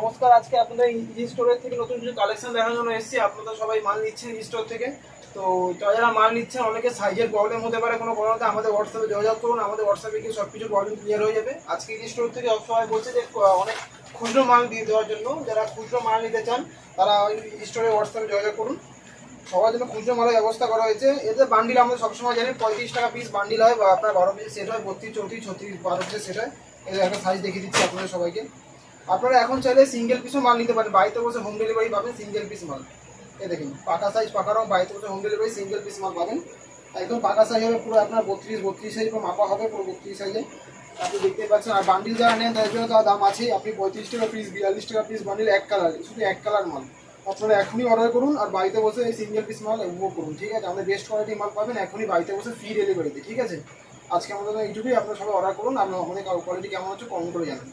নমস্কার। আজকে আপনাদের ইজি স্টোরের থেকে নতুন কিছু কালেকশন দেখানোর জন্য এসেছি। আপনারা সবাই মাল নিচ্ছেন ইজি স্টোর থেকে। তো যারা মাল নিচ্ছেন অনেকে সাইজের প্রবলেম হতে পারে, কোনো প্রবলেম আমাদের হোয়াটসঅ্যাপে যোগাযোগ করুন। আমাদের হোয়াটসঅ্যাপে গিয়ে সব কিছু প্রবলেম ক্লিয়ার হয়ে যাবে। আজকে ইজি স্টোর থেকে সবাই বলছে যে অনেক খুচরো মাল দিয়ে দেওয়ার জন্য, যারা খুচরো মাল নিতে চান তারা ইজি স্টোরের হোয়াটসঅ্যাপে যোগাযোগ করুন। সবার জন্য খুচরো মালের ব্যবস্থা করা হয়েছে। এতে বান্ডিল আমাদের সবসময় জানেন 35 টাকা পিস বান্ডিল হয়, বা আপনার 12 পিস সেট হয়, 32, 34, 36, 12 পিসের সেট হয়। এদের একটা সাইজ দেখিয়ে দিচ্ছি আপনাদের সবাইকে। আপনারা এখন চাইলে সিঙ্গেল পিসও মাল নিতে পারেন, বাড়িতে বসে হোম ডেলিভারি পাবেন সিঙ্গেল পিস মাল। এই দেখুন পাকা সাইজ, পাকা রং, বাড়িতে বসে হোম ডেলিভারি সিঙ্গেল পিস মাল পাবেন। একদম পাকা সাইজ হবে পুরো, আপনার 32 সাইজ মাপা হবে পুরো 32 সাইজে। আপনি দেখতে পাচ্ছেন। আর বান্ডিল যারা নেন তাদের জন্য তার দাম আছে। আপনি 35 টাকা পিস, 42 টাকা পিস বান্ডিল, এক কালার, শুধু এক কালার মাল। আপনারা এখনই অর্ডার করুন আর বাড়িতে বসে এই সিঙ্গেল পিস মাল উপভোগ করুন। ঠিক আছে, আমাদের বেস্ট কোয়ালিটি মাল পাবেন এখনই বাড়িতে বসে ফ্রি ডেলিভারিতে। ঠিক আছে, আজকে আমাদের এইটুকুই। আপনারা সবাই অর্ডার করুন। আপনার আমাদের কোয়ালিটি কেমন হচ্ছে কমেন্ট করে জানান।